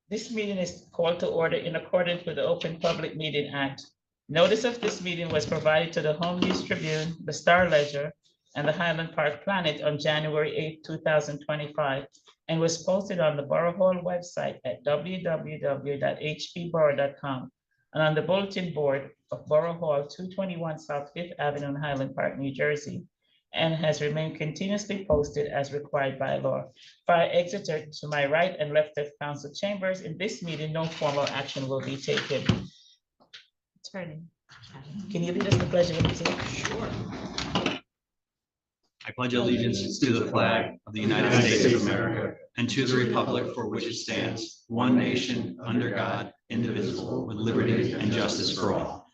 This meeting is called to order in accordance with the Open Public Meeting Act. Notice of this meeting was provided to the Home News Tribune, the Star Ledger, and the Highland Park Planet on January 8, 2025, and was posted on the Borough Hall website at www.hbborough.com and on the bulletin board of Borough Hall, 221 South Fifth Avenue in Highland Park, New Jersey, and has remained continuously posted as required by law. Fire Exeter to my right and left of council chambers. In this meeting, no formal action will be taken. Attorney, can you lead us the pledge of allegiance? Sure. I pledge allegiance to the flag of the United States of America and to the republic for which it stands, one nation, under God, indivisible, with liberty and justice for all.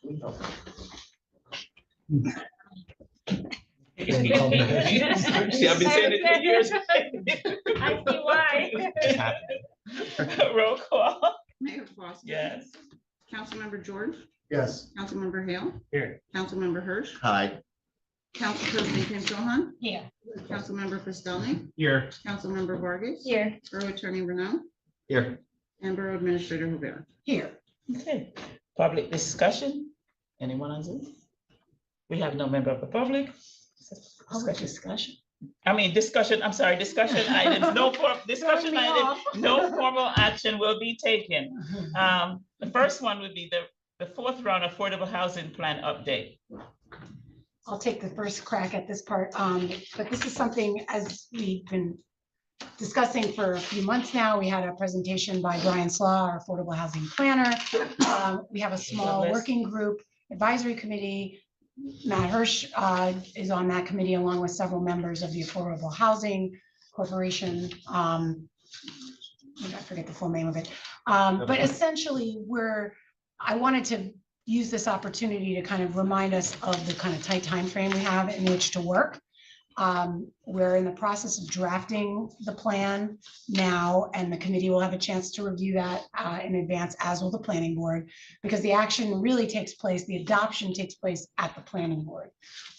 See, I've been saying it for years. I see why. Roll call. Mayor Foster. Yes. Councilmember George. Yes. Councilmember Hale. Here. Councilmember Hirsch. Hi. Council President Kim Cho-Han. Here. Councilmember Pistonik. Here. Councilmember Vargas. Here. Borough Attorney Renaud. Here. And Borough Administrator Rivera. Here. Okay. Public discussion. Anyone on Zoom? We have no member of the public. Discussion. Discussion. I'm sorry, discussion items. No discussion items. No formal action will be taken. The first one would be the fourth round affordable housing plan update. I'll take the first crack at this part, but this is something, as we've been discussing for a few months now. We had a presentation by Brian Slaw, our affordable housing planner. We have a small working group advisory committee. Matt Hirsch is on that committee along with several members of the Affordable Housing Corporation. I forget the full name of it. But essentially I wanted to use this opportunity to kind of remind us of the kind of tight time frame we have in which to work. We're in the process of drafting the plan now, and the committee will have a chance to review that in advance, as will the planning board, because the action really takes place, the adoption takes place at the planning board.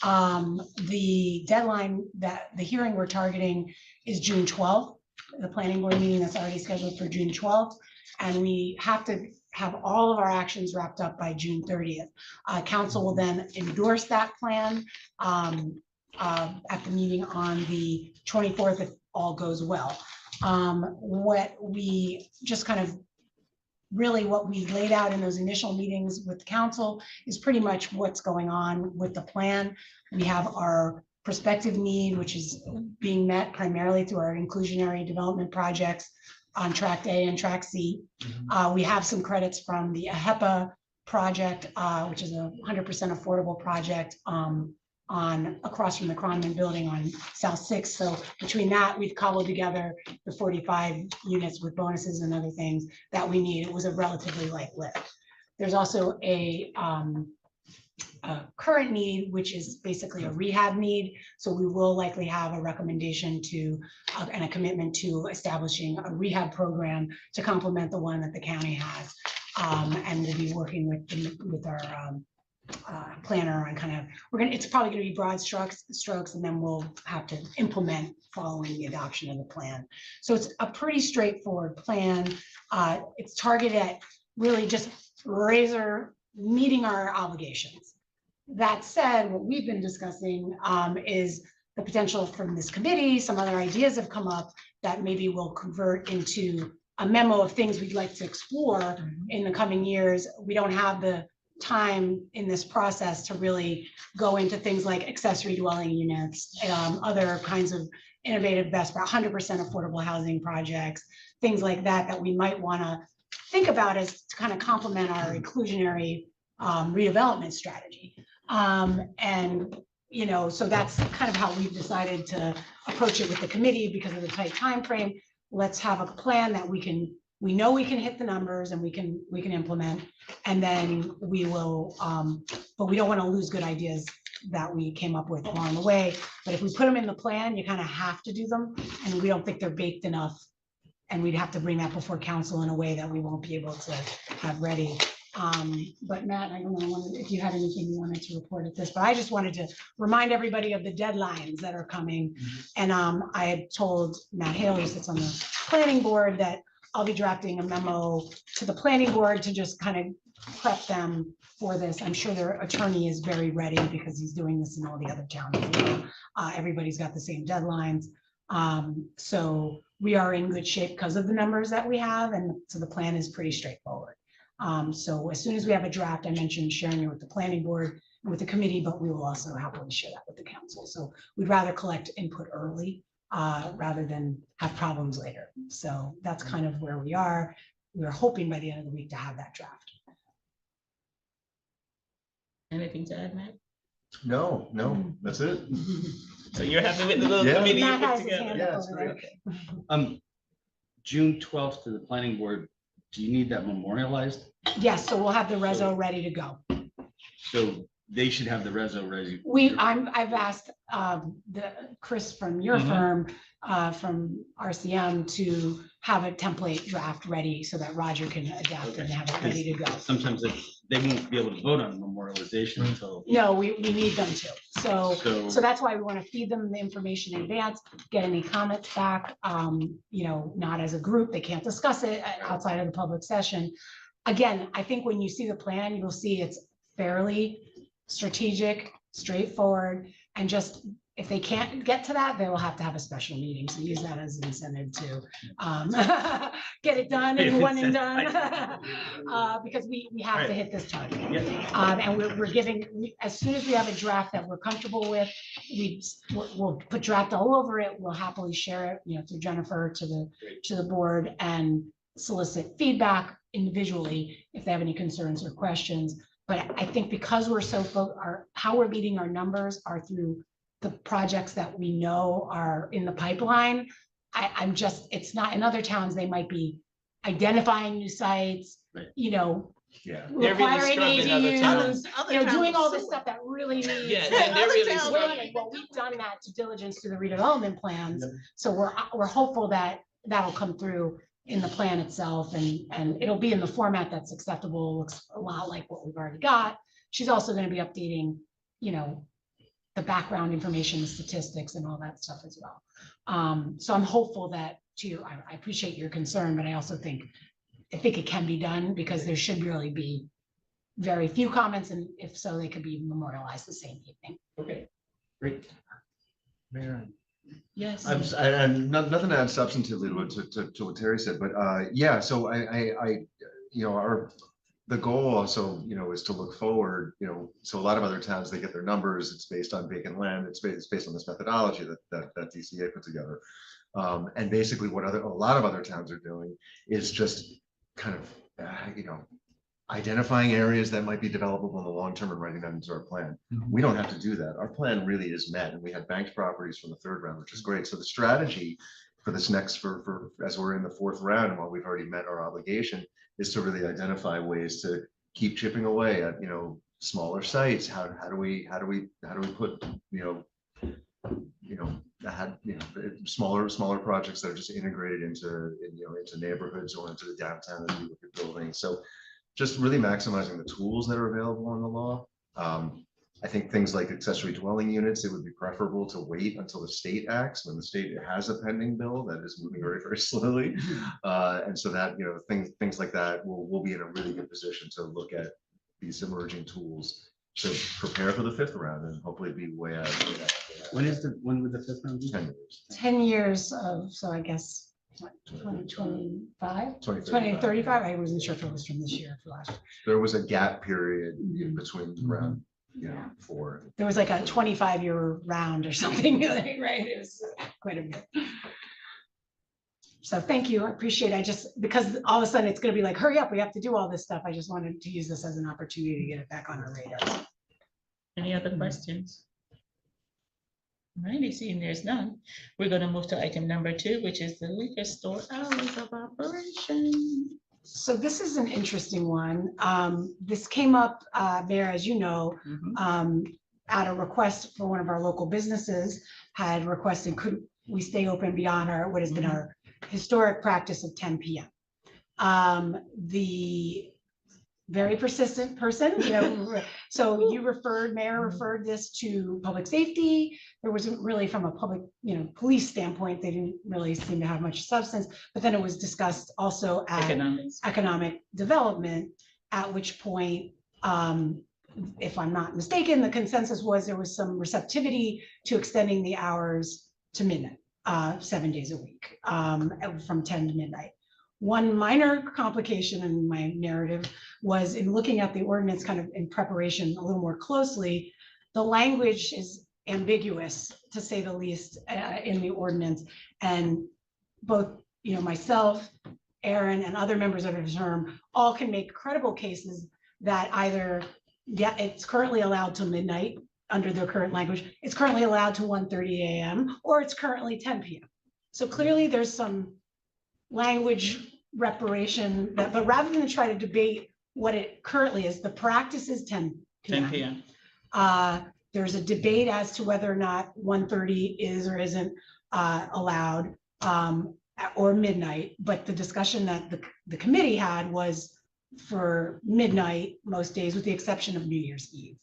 The deadline that the hearing we're targeting is June 12th, the planning board meeting that's already scheduled for June 12th. And we have to have all of our actions wrapped up by June 30th. Council will then endorse that plan at the meeting on the 24th, if all goes well. What we just kind of what we laid out in those initial meetings with council is pretty much what's going on with the plan. We have our prospective need, which is being met primarily through our inclusionary development projects on track A and track C. We have some credits from the AHEPA project, which is a 100% affordable project across from the Kronman building on South 6th. So between that, we've cobbled together the 45 units with bonuses and other things that we need. It was a relatively light lift. There's also a current need, which is basically a rehab need. So we will likely have a recommendation to and a commitment to establishing a rehab program to complement the one that the county has. And we'll be working with our planner on it's probably going to be broad strokes, and then we'll have to implement following the adoption of the plan. So it's a pretty straightforward plan. It's targeted at really just meeting our obligations. That said, what we've been discussing is the potential from this committee. Some other ideas have come up that maybe will convert into a memo of things we'd like to explore in the coming years. We don't have the time in this process to really go into things like accessory dwelling units, other kinds of innovative 100% affordable housing projects, things like that we might want to think about as to kind of complement our inclusionary redevelopment strategy. So that's kind of how we've decided to approach it with the committee because of the tight time frame. Let's have a plan that we know we can hit the numbers and we can implement, and then we will, but we don't want to lose good ideas that we came up with along the way. But if we put them in the plan, you kind of have to do them, and we don't think they're baked enough, and we'd have to bring that before council in a way that we won't be able to have ready. But Matt, I don't know if you had anything you wanted to report at this, but I just wanted to remind everybody of the deadlines that are coming. And I had told Matt Hale, who sits on the planning board, that I'll be drafting a memo to the planning board to just kind of prep them for this. I'm sure their attorney is very ready because he's doing this in all the other towns as well. Everybody's got the same deadlines. So we are in good shape because of the numbers that we have, and so the plan is pretty straightforward. So as soon as we have a draft, I mentioned sharing it with the planning board and with the committee, but we will also happily share that with the council. So we'd rather collect input early rather than have problems later. So that's kind of where we are. We're hoping by the end of the week to have that draft. Anything to add, Matt? No, that's it. So you're happy with the little Yeah. committee you Matt put has his together? hand Yeah, up it's over there. June 12th to the planning board, do you need that memorialized? Yes, so we'll have the reso ready to go. So they should have the reso ready. I've asked Chris from your firm, from RCM, to have a template draft ready so that Roger can adapt and have it ready to go. Sometimes they won't be able to vote on memorialization until. No, we need them to. So So that's why we want to feed them the information in advance, get any comments back, not as a group, they can't discuss it outside of the public session. Again, I think when you see the plan, you'll see it's fairly strategic, straightforward, and just, if they can't get to that, they will have to have a special meeting. So use that as an incentive to get it done and one and done. Because we have to hit this target. And we're giving, as soon as we have a draft that we're comfortable with, we'll put draft all over it. We'll happily share it, through Jennifer to the board and solicit feedback individually if they have any concerns or questions. But I think because we're how we're meeting our numbers are through the projects that we know are in the pipeline. It's not, in other towns, they might be identifying new sites, Right. Yeah. They're really requiring struggling in other towns. ADUs, doing all this stuff that really needs. Yeah, they're really Well, struggling. we've done that due diligence through the redevelopment plans. So we're hopeful that that'll come through in the plan itself, and it'll be in the format that's acceptable. Looks a lot like what we've already got. She's also going to be updating, the background information, the statistics and all that stuff as well. So I'm hopeful that I appreciate your concern, but I also think it can be done because there should really be very few comments, and if so, they could be memorialized the same evening. Okay, great. Mayor, Yes. nothing to add substantively to what Terry said, but yeah. So the goal also, is to look forward. So a lot of other towns, they get their numbers. It's based on vacant land. It's based on this methodology that DCA put together. And basically, what a lot of other towns are doing is just kind of identifying areas that might be developable in the long term and writing that into our plan. We don't have to do that. Our plan really is met, and we had banked properties from the third round, which is great. So the strategy for this next, for as we're in the fourth round and while we've already met our obligation, is to really identify ways to keep chipping away at smaller sites. How do we put smaller projects that are just integrated into neighborhoods or into the downtown as we look at buildings. So just really maximizing the tools that are available in the law. I think things like accessory dwelling units, it would be preferable to wait until the state acts, when the state has a pending bill that is moving very, very slowly. And so that, things like that, we'll be in a really good position to look at these emerging tools to prepare for the fifth round and hopefully be way out. When would the fifth round be? 10 years. 10 years of, so I guess, what, 2025, 2035. 2035, I wasn't sure if it was from this year or for last year. There was a gap period in between round, 4. There was like a 25-year round or something, right? It was quite a bit. So thank you, I appreciate it. Because all of a sudden it's gonna be like, hurry up, we have to do all this stuff. I just wanted to use this as an opportunity to get it back on our radar. Any other questions? Alrighty, seeing there's none, we're gonna move to item number 2, which is the liquor store hours of operation. So this is an interesting one. This came up, Mayor, as you know, at a request for one of our local businesses had requested, could we stay open beyond what has been our historic practice of 10 p.m. The very persistent person, you know, so Mayor referred this to public safety. There wasn't really from a public, you know, police standpoint, they didn't really seem to have much substance, but then it was discussed also at Economics. economic development, at which point, if I'm not mistaken, the consensus was there was some receptivity to extending the hours to midnight, 7 days a week, from 10 to midnight. One minor complication in my narrative was in looking at the ordinance kind of in preparation a little more closely, the language is ambiguous, to say the least, in the ordinance. And both, you know, myself, Aaron, and other members of the firm all can make credible cases that either, yeah, it's currently allowed till midnight under their current language, it's currently allowed to 1:30 a.m., or it's currently 10 p.m. So clearly there's some language reparation that, but rather than try to debate what it currently is, the practice is 10 10 p.m. p.m. There's a debate as to whether or not 1:30 is or isn't allowed, or midnight, but the discussion that the committee had was for midnight most days, with the exception of New Year's Eve.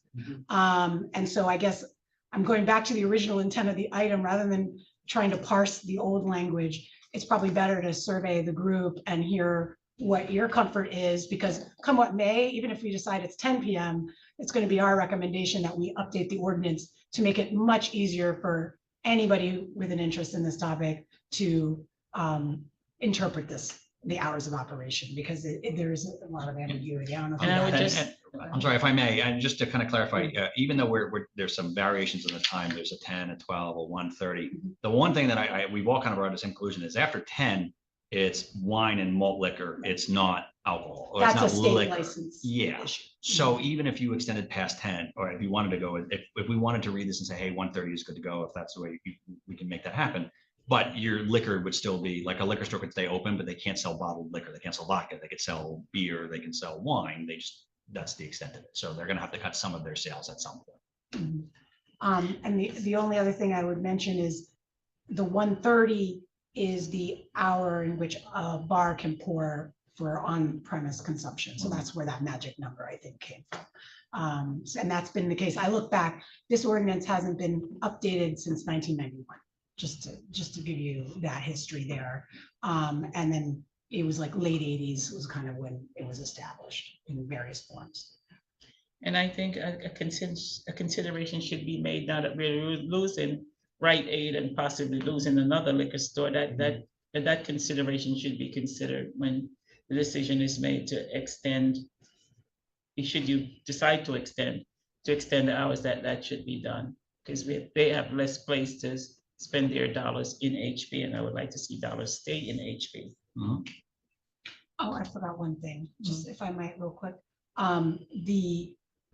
And so I guess I'm going back to the original intent of the item, rather than trying to parse the old language. It's probably better to survey the group and hear what your comfort is, because come what may, even if we decide it's 10 p.m., it's going to be our recommendation that we update the ordinance to make it much easier for anybody with an interest in this topic to interpret the hours of operation, because there is a lot of ambiguity. I don't know if And you I would guys- just, I'm sorry if I may, and just to kind of clarify, even though there's some variations in the time, there's a 10, a 12, a 1:30. The one thing that we've all kind of brought to this conclusion is after 10, it's wine and malt liquor. It's not alcohol. Or it's That's a not state liquor. license Yeah. issue. So even if you extended past 10, or if you wanted to go, if we wanted to read this and say, hey, 1:30 is good to go, if that's the way we can make that happen. But your liquor would still be, like a liquor store could stay open, but they can't sell bottled liquor. They can't sell vodka. They could sell beer. They can sell wine. That's the extent of it. So they're going to have to cut some of their sales at some point. And the only other thing I would mention is the 1:30 is the hour in which a bar can pour for on-premise consumption. So that's where that magic number, I think, came from. And that's been the case. I look back, this ordinance hasn't been updated since 1991, just to give you that history there. And then it was like late 80s was kind of when it was established in various forms. and I think a consideration should be made now that we're losing Rite Aid and possibly losing another liquor store, that consideration should be considered when the decision is made to extend. Should you decide to extend the hours, that should be done, because they have less place to spend their dollars in HB, and I would like to see dollars stay in HB. Oh, I forgot one thing, just if I might real quick.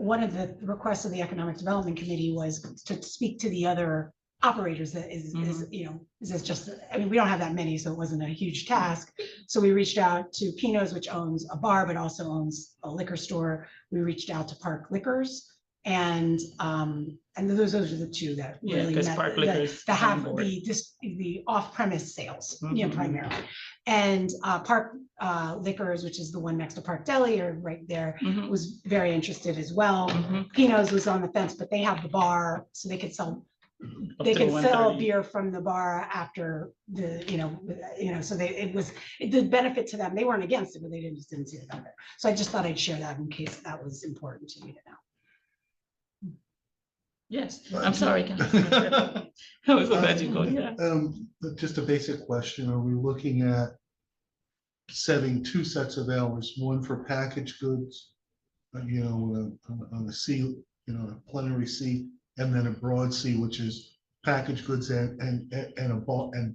One of the requests of the Economic Development Committee was to speak to the other operators that is, you know, is this just, I mean, we don't have that many, so it wasn't a huge task. So we reached out to Pino's, which owns a bar, but also owns a liquor store. We reached out to Park Liquors, and those are the two that Yeah, really because met- Park that- Liquors that have on board. the off-premise sales, you know, Mhm. primarily. And Park Liquors, which is the one next to Park Deli or right there, Mhm. was very interested as well. Mhm. Pino's was on the fence, but they have the bar, so they could sell Up they to can sell 1:30. beer from the bar after so it was the benefit to them. They weren't against it, but they just didn't see the benefit. So I just thought I'd share that in case that was important to you to know. Yes, I'm sorry. Councilman. I was about to go, yeah. Just a basic question, are we looking at setting two sets of hours, one for packaged goods, on the C, a plenary C, and then a broad C, which is packaged goods and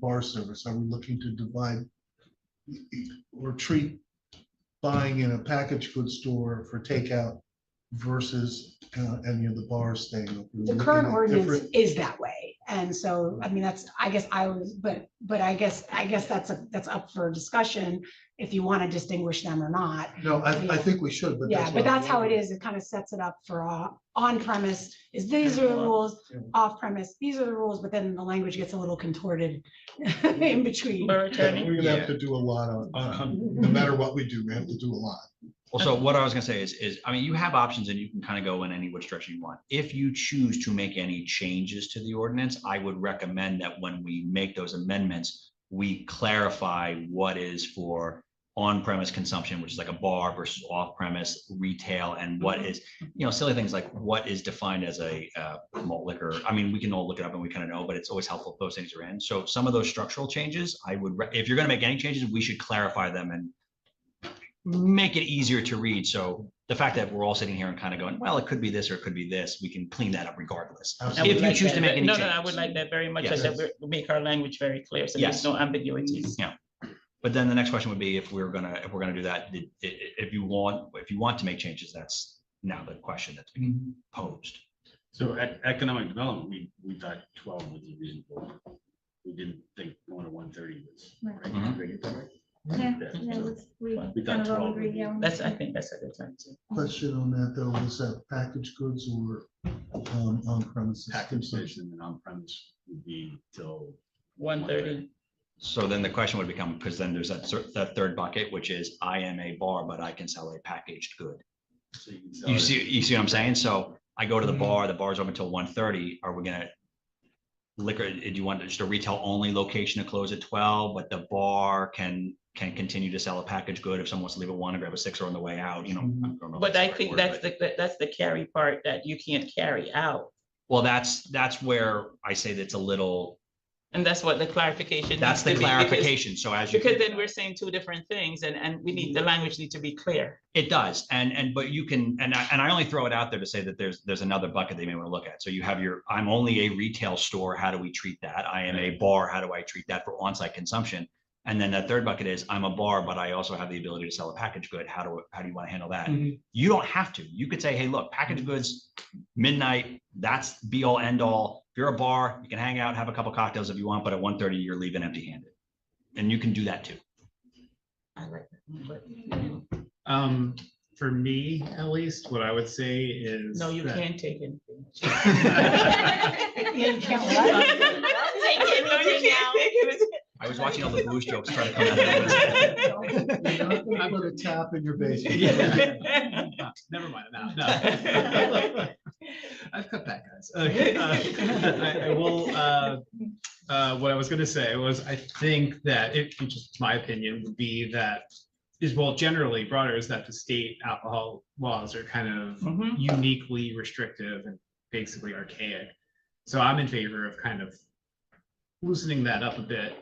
bar service? Are we looking to divide or treat buying in a packaged goods store for takeout versus any of the bars staying open? The current ordinance is that way. And so, I mean, that's, I guess I was, but I guess that's up for discussion if you want to distinguish them or not. No, I think we should, but. Yeah, but that's how it is. It kind of sets it up for on premise is these are the rules, Yeah. off premise, these are the rules, but then the language gets a little contorted in between. Borough Attorney. We're gonna have to do a lot on, no matter what we do, we have to do a lot. Well, so what I was gonna say is, I mean, you have options and you can kind of go in any which direction you want. If you choose to make any changes to the ordinance, I would recommend that when we make those amendments, we clarify what is for on-premise consumption, which is like a bar versus off-premise retail, and what is, silly things like what is defined as a malt liquor. I mean, we can all look it up and we kind of know, but it's always helpful if those things are in. So some of those structural changes, if you're gonna make any changes, we should clarify them and make it easier to read. So the fact that we're all sitting here and kind of going, well, it could be this or it could be this, we can clean that up regardless. I would If you like choose that. to make any No, changes. I would like that very much, Yes. that we make our language very clear, so Yes. there's no ambiguities. Yeah. But then the next question would be, if we're gonna do that, if you want to make changes, that's now the question that's being posed. So at economic development, we thought 12 was reasonable. We didn't think going to 130 was. Right? Mhm. Did I get that right? Yeah, we We kind thought of all 12 agree, would be- yeah. I think that's a good time too. Question on that though, was that packaged goods or on premises? Package station and on premise would be till 1:30. So then the question would become, because then there's that third bucket, which is I am a bar, but I can sell a packaged good. so you can sell You it. see what I'm saying? So I go to the bar's open until 1:30. Are we gonna liquor, do you want just a retail only location to close at 12, but the bar can continue to sell a packaged good if someone wants to leave at 1 and grab a sixer on the way out, I don't know if But that's I the right think word, but- that's the carry part that you can't carry out. Well, that's where I say that's a little, And that's what the clarification. that's needs the to be, because- clarification. So as you. Because then we're saying two different things, and we need, the language need to be clear. It does, but you can, and I only throw it out there to say that there's another bucket they may want to look at. So you have I'm only a retail store, how do we treat that? I am a bar, how do I treat that for on-site consumption? And then that third bucket is I'm a bar, but I also have the ability to sell a packaged good. How do you want to handle that? You don't have to. You could say, hey, look, packaged goods, midnight, that's be all end all. If you're a bar, you can hang out, have a couple cocktails if you want, but at 1:30, you're leaving empty handed. And you can do that too. I like that. For me, at least, what I would say is. No, you that- can't take anything. Yeah, you can't what? Take anything now. I was watching all the blues jokes trying to come out of it. You're not gonna put a tap in your basement. Never mind, no. I've cut that, guys. Okay, I will, what I was gonna say was, I think that it, just my opinion, would be that generally broader is that the state alcohol laws are kind of Mhm. uniquely restrictive and basically archaic. So I'm in favor of kind of loosening that up a bit.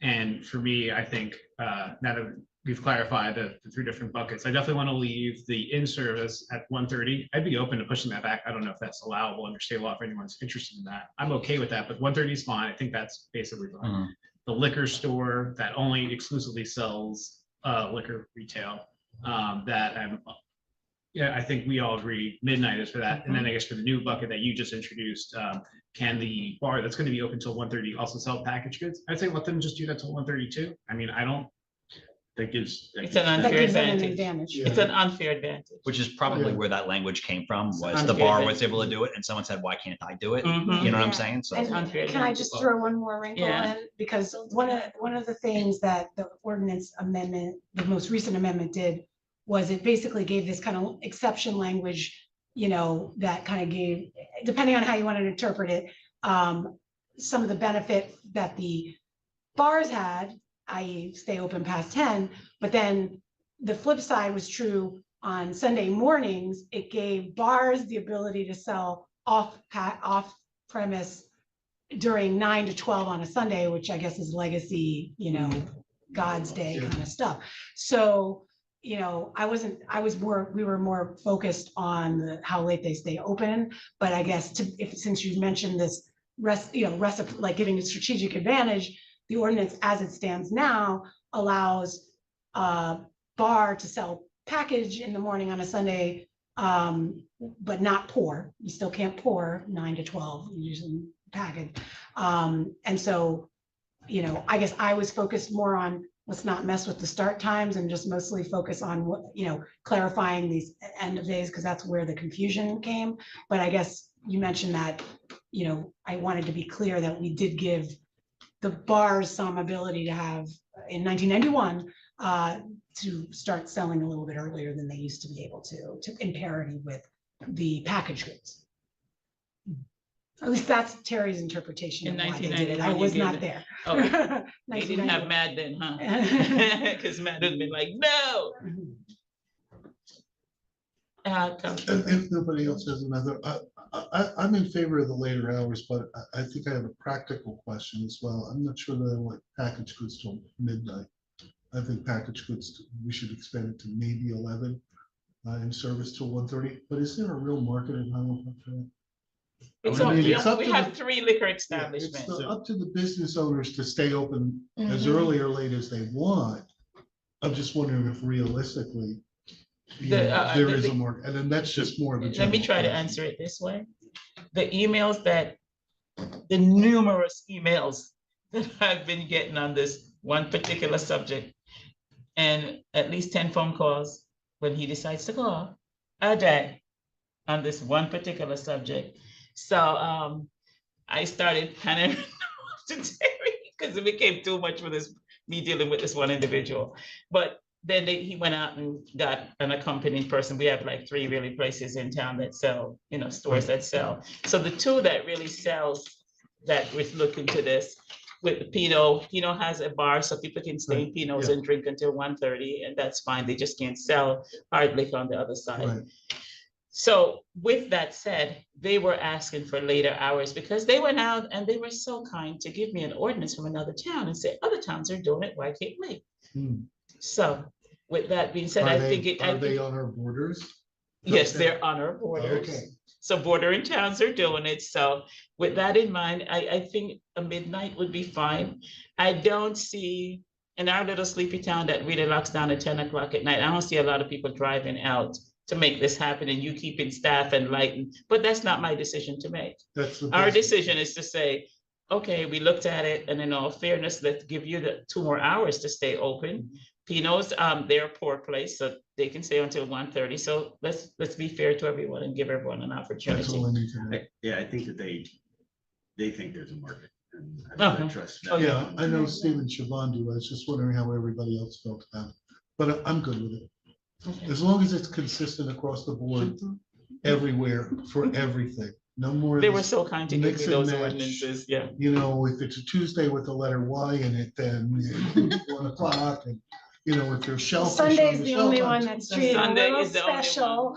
And for me, I think now that we've clarified the three different buckets, I definitely want to leave the in-service at 1:30. I'd be open to pushing that back. I don't know if that's allowable under state law if anyone's interested in that. I'm okay with that, but 1:30 is fine. I think that's basically fine. Mhm. The liquor store that only exclusively sells liquor retail, I think we all agree midnight is for that. And then I guess for the new bucket that you just introduced, can the bar that's going to be open till 1:30 also sell packaged goods? I'd say let them just do that till 1:30 too. I mean, I don't. That gives. It's an That unfair gives them an advantage. advantage. Yeah. It's an unfair advantage. Which is probably Yeah. where that language came from, was Unfair the bar advantage. was able to do it and someone said, why can't I do it? Mhm. You know what I'm Yeah. saying? So. And Unfair can I advantage. just throw one more wrinkle Yeah. in? Because one of the things that the ordinance amendment, the most recent amendment did was it basically gave this kind of exception language, that kind of gave, depending on how you want to interpret it, some of the benefit that the bars had, i.e. stay open past 10, but then the flip side was true on Sunday mornings. It gave bars the ability to sell off premise during 9 to 12 on a Sunday, which I guess is legacy, God's day kind of stuff. So, we were more focused on how late they stay open, but I guess since you mentioned this recipe, like giving a strategic advantage, the ordinance as it stands now allows bar to sell package in the morning on a Sunday, but not pour. You still can't pour 9 to 12 using package. And so, I guess I was focused more on let's not mess with the start times and just mostly focus on what, clarifying these end of days, because that's where the confusion came. But I guess you mentioned that, I wanted to be clear that we did give the bars some ability to have, in 1991, to start selling a little bit earlier than they used to be able to in parity with the packaged goods. At least that's Terry's interpretation In of why they did it. 1999, I you was gave not it- there. Oh, they didn't have 1991. Mad then, huh? Because Mad would been like, no. If nobody else has another, I'm in favor of the later hours, but I think I have a practical question as well. I'm not sure that I want packaged goods till midnight. I think packaged goods, we should expand it to maybe 11 in service till 1:30. But is there a real market in Highland Park for that? It's I mean, on- it's up we to have the- 3 liquor Yeah, it's establishments. up to the business owners to stay open as Mhm. early or late as they want. I'm just wondering if realistically, you The, know, uh, there the- is a the- market, and then that's just more of a. Let me general try to question. answer it this way. The emails that, the numerous emails that I've been getting on this one particular subject, and at least 10 phone calls when he decides to call a day on this one particular subject. So I started panicking because it became too much for me dealing with this one individual. But then he went out and got an accompanying person. We have like 3 really places in town that sell, stores that sell. So the 2 that really sells, that we're looking to this, with Pinot has a bar, so people can stay in Pinot's yeah. and drink until 1:30, and that's fine. They just can't sell hard liquor on the other side. Right. So with that said, they were asking for later hours because they went out and they were so kind to give me an ordinance from another town and say, other towns are doing it, why can't we? Hmm. So with that being said, Are I they, think it, are they on our borders? yes, Okay. they're on our borders. Okay. So bordering towns are doing it. So with that in mind, I think a midnight would be fine. I don't see, in our little sleepy town that really locks down at 10 o'clock at night, I don't see a lot of people driving out to make this happen and you keeping staff and lighting, but that's not my decision to make. That's the Our business. decision is to say, okay, we looked at it and in all fairness, let's give you the 2 more hours to stay open. Pinot's, they're a poor place, so they can stay until 1:30. So let's be fair to everyone and give everyone an That's opportunity. all I need to know. Yeah, I think that they think there's a market. And Uh-huh. I trust Oh, them. Yeah, I know Steve and Siobhan do. I was just wondering how everybody else felt about it. But I'm good with it. Okay. As long as it's consistent across the board, everywhere, for everything. No more. of They were this, so kind to give mix me and those match. ordinances, yeah. You know, if it's a Tuesday with the letter Y in it, then 1 o'clock, and, if there's shellfish on Sunday's the the only shelf, one that's treated a Sunday little is the only one. special.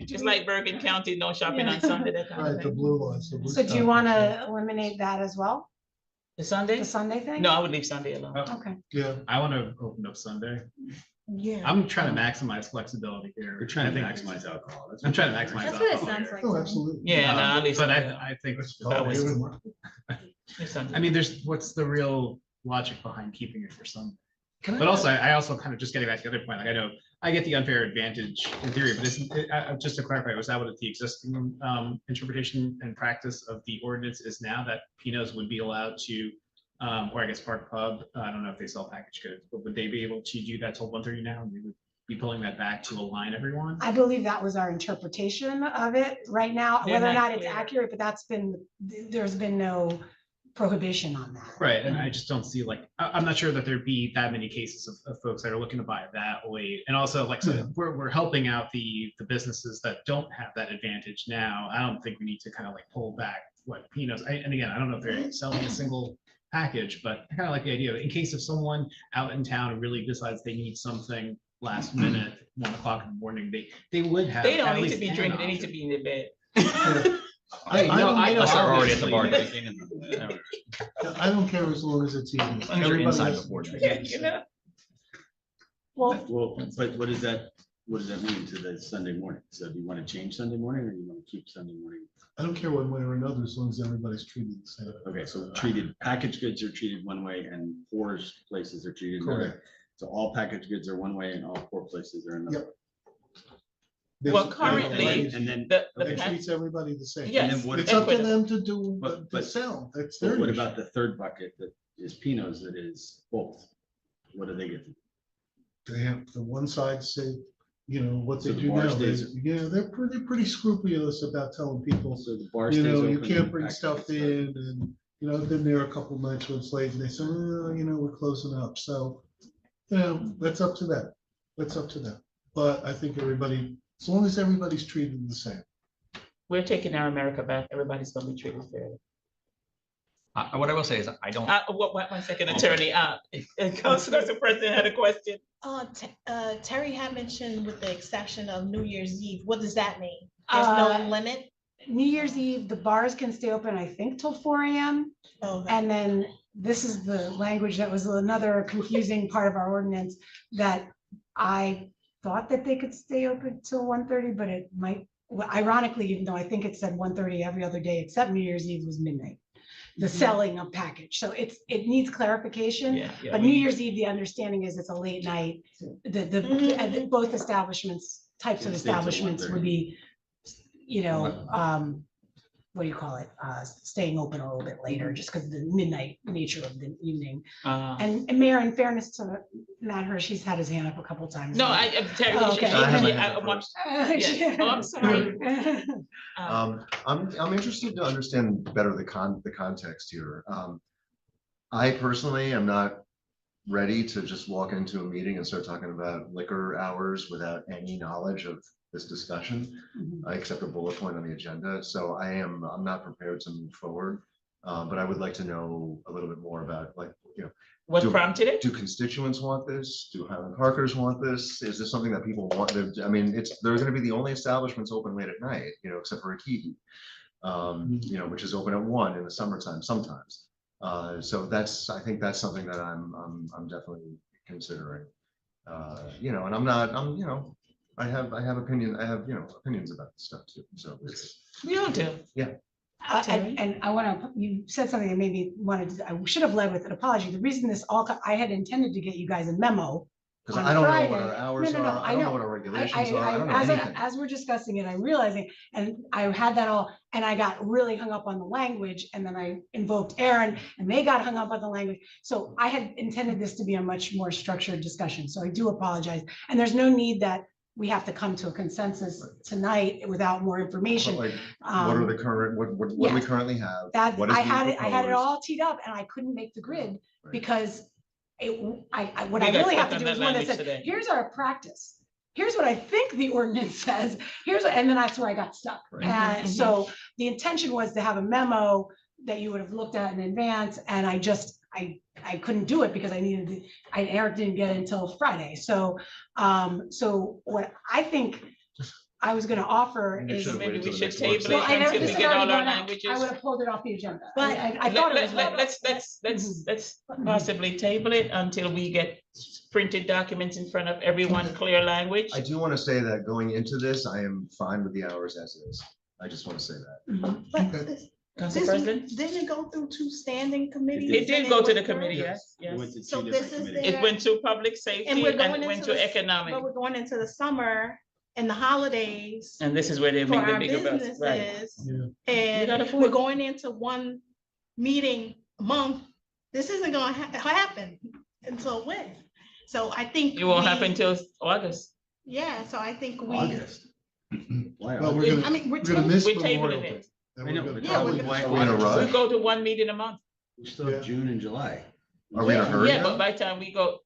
Just like Bergen County, no shopping on Yeah. Sunday, that kind of Right, the thing. blue ones. the blue So do you stuff. want to eliminate that as well? The Sunday? The Sunday thing? No, I would leave Sunday alone. Okay. Yeah, I want to open up Sunday. Yeah. I'm trying to maximize flexibility here. We're trying to I think- maximize alcohol. That's I'm trying to maximize. That's what it alcohol sounds here. like. oh, absolutely. Yeah, no, I'll leave But Sunday. I think, Oh, was- even- Leave Sunday. I mean, what's the real logic behind keeping it for Sunday? Can I- But also, I also kind of just getting back to the other point, like I know I get the unfair advantage in theory, but just to clarify, was that what the existing interpretation and practice of the ordinance is now, that Pinots would be allowed to, or I guess Park Pub, I don't know if they sell packaged goods, but would they be able to do that till 1:30 now? And we would be pulling that back to align everyone? I believe that was our interpretation of it right now, They're whether or not not it's clear. accurate, but there's been no prohibition on that. Right, and I just don't see I'm not sure that there'd be that many cases of folks that are looking to buy that late. And also, like, Yeah. so we're helping out the businesses that don't have that advantage now. I don't think we need to kind of like pull back what Pinots, and again, I don't know if they're selling a single package, but I kind of like the idea of, in case if someone out in town really decides they need something last minute, 1 o'clock in the morning, they would have. They don't at need to least be an drinking, they need to option. be in their bed. I know, Unless they're already at the bar obviously. drinking. I don't care as long as it's evening. long as you're Everybody inside has to before be drinking. treated. Well, Well, but what does that mean to the Sunday morning? So do you want to change Sunday morning or you want to keep Sunday morning? I don't care one way or another, as long as everybody's treated the same. Okay, so packaged goods are treated one way and poor places are treated another. Correct. So all packaged goods are one way and all poor places are another. Well, There's- currently, And then, The It treats everybody the same. Yes. and then what, It's up to Equitable. them to do, But- to sell. That's their. but what issue. about the third bucket that is Pinots that is both? What do they get? They have the one side say, what So they the do bar now, stays- they're pretty scrupulous about telling people, So the bar stays you open can't and bring packaged stuff goods in and, I've been there a couple nights when it's late and they say, we're closing up. So, That's up to them. That's up to them. But I think everybody, as long as everybody's treated the same. We're taking our America back. Everybody's gonna be treated fairly. What I will say is I don't, One second, attorney, Councilor President had a question. Terry had mentioned with the exception of New Year's Eve, what does that mean? There's no limit? New Year's Eve, the bars can stay open, I think, till 4 AM. Oh, And then this is the language that was another confusing part of our ordinance, that I thought that they could stay open till 1:30, but it might, well, ironically, even though I think it said 1:30 every other day, except New Year's Eve was midnight. The selling of package, so it needs clarification. Yeah, yeah. But New Year's Eve, the understanding is it's a late night. And both establishments, types of It stays at establishments would 1:30. be, what do you call it? Staying open a little bit later, just because of the midnight nature of the evening. And Mayor, in fairness to Matt Hirsch, he's had his hand up a couple times. No, I'm telling Oh, you. okay. I have my hand up first. Yeah. Oh, I'm sorry. I'm interested to understand better the context here. I personally am not ready to just walk into a meeting and start talking about liquor hours without any knowledge of this discussion, except a bullet point on the agenda. So I'm not prepared to move forward. But I would like to know a little bit more about, like, What prompted it? do constituents want this? Do Highland Parkers want this? Is this something that people want? I mean, they're going to be the only establishments open late at night, except for a Kiki, which is open at 1 in the summertime sometimes. So I think that's something that I'm definitely considering. And I have opinions about this stuff too. So We all do. And I want to, you said something that maybe I should have led with an apology. The reason I had intended to get you guys a memo. because on I don't know Friday. what our hours No, are. I don't know what our regulations are. I don't know anything. As we're discussing it, I'm realizing, and I had that all, and I got really hung up on the language, and then I invoked Aaron, and they got hung up on the language. So I had intended this to be a much more structured discussion, so I do apologize. And there's no need that we have to come to a consensus tonight without more information. But, like, what are the current, what do we yes. currently have? That, What is I being had it proposed? all teed up, and I couldn't make the grid Right. because what I We got really have stuck to on do is that one that language says, today. here's our practice. Here's what I think the ordinance says, and then that's where I got stuck. Right. And so the intention was to have a memo that you would have looked at in advance, and I couldn't do it because Eric didn't get it until Friday. So what I think I was gonna offer Maybe is. should've Maybe waited we till the should next table work it Well, I session. know until we this had get all already our gone out. languages. I would have pulled it off the agenda. But I thought it was. Let's possibly table it until we get printed documents in front of everyone, clear language. I do want to say that going into this, I am fine with the hours as is. I just want to say that. But Okay. this- Council President? didn't it go through 2 standing committees? It did and go to the went through? committee, yes, We yes. went to So two this different is committees. It went to public And safety we're and going it went into to the- economic. But we're going into the summer and the holidays And this is where they for make the our bigger bus, right? businesses. Yeah. You gotta And afford we're it. going into one meeting a month. This isn't gonna happen until when? So I think. It won't we- happen till August. Yeah, so I think we, August. Why Well, August? I mean, we're gonna miss We're Memorial tabling Day. it. And I know, we're gonna but Yeah, we're probably- gonna- why- Are we gonna why- We rush? go to one meeting a month. We still have June and July. Are we in a hurry Yeah, but now? by the time we go,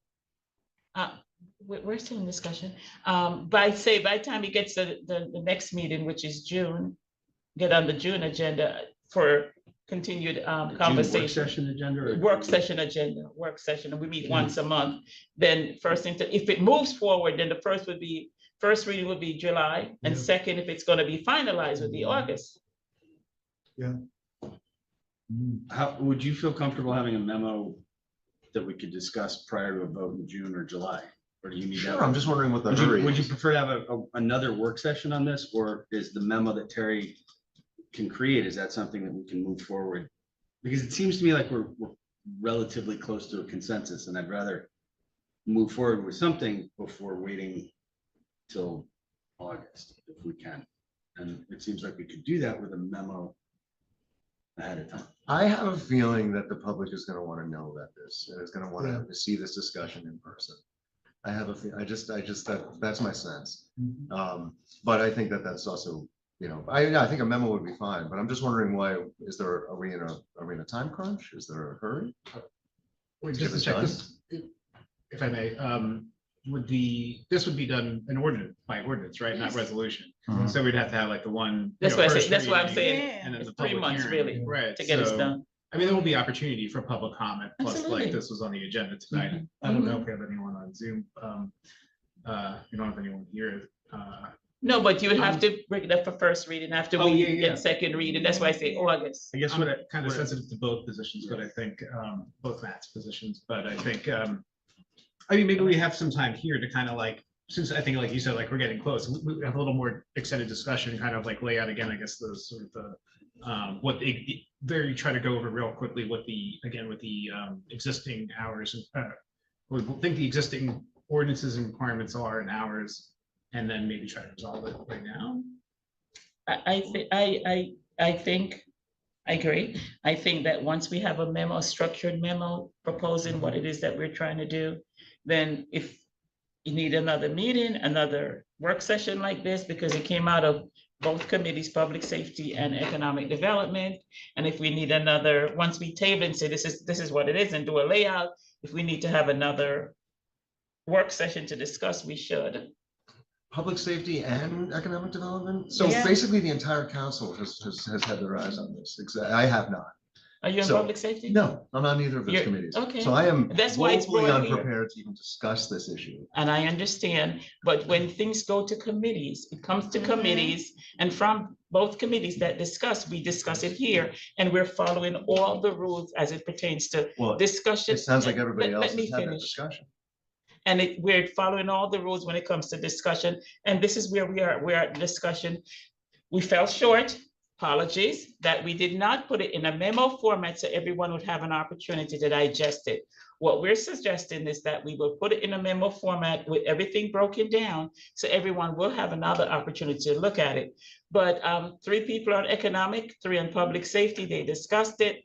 we're still in discussion. By the time it gets to the next meeting, which is June, get on the June agenda for continued The June work conversation. Session agenda. or- Work session, and we meet once a month. Then first thing, if it moves forward, then the first reading would be July, and Yeah. second, if it's gonna be finalized, would be August. How, would you feel comfortable having a memo that we could discuss prior to a vote in June or July? Or do you need that? Sure, I'm just wondering what the Would hurry you is. prefer to have another work session on this, or is the memo that Terry can create, is that something that we can move forward? Because it seems to me like we're relatively close to a consensus, and I'd rather move forward with something before waiting till August, if we can. And it seems like we could do that with a memo ahead of time. I have a feeling that the public is gonna wanna know about this, and is gonna wanna see this discussion in person. I have that's my sense. But I think that that's also, I think a memo would be fine, but I'm just wondering why, are we in a time crunch? Is there a hurry? Wait, Get just to this check done? this, if I may, this would be done in ordinance, by ordinance, right, not resolution. Mhm. So we'd have to have like the one. That's you know, why I say, first that's why I'm reading, saying, Yeah. And then it's the 3 public months hearing, really right? to get it So, done. I mean, there will be opportunity for public comment, plus Absolutely. like this was on the agenda tonight. Mhm. I don't know if we have anyone on Zoom. You don't have anyone here. No, but you would have to bring it up for first reading after Oh, we yeah, yeah. get second reading. That's why I say August. I guess Um, what kind of sensitive to both positions, but I think both Matt's positions, but I think, I mean, maybe we have some time here to kind of like, since I think like you said, like we're getting close, we have a little more extended discussion, kind of like lay out again, I guess, those sort of the, what they, very try to go over real quickly what the, again, with the existing hours, we think the existing ordinances and requirements are in hours, and then maybe try to resolve it right now. I think, I agree. I think that once we have a memo, a structured memo proposing what it is that we're trying to do, then if you need another meeting, another work session like this, because it came out of both committees, public safety and economic development. And if we need another, once we table and say, this is what it is, and do a layout, if we need to have another work session to discuss, we should. Public safety and economic development. So Yeah. basically the entire council has had their eyes on this. I have not. Are you in So, public safety? No, I'm on either of those You're- committees. okay. So I am That's why it's woefully brought here. unprepared to even discuss this issue. And I understand, but when things go to committees, it comes to Mhm. committees, and from both committees that discuss, we discuss it here, and we're following all the rules as it pertains to Well, discussion. it sounds like everybody Let else me has had that finish. discussion. And we're following all the rules when it comes to discussion, and this is where we're at discussion. We fell short, apologies, that we did not put it in a memo format so everyone would have an opportunity to digest it. What we're suggesting is that we will put it in a memo format with everything broken down, so everyone will have another opportunity to look at it. But 3 people on economic, 3 on public safety, they discussed it.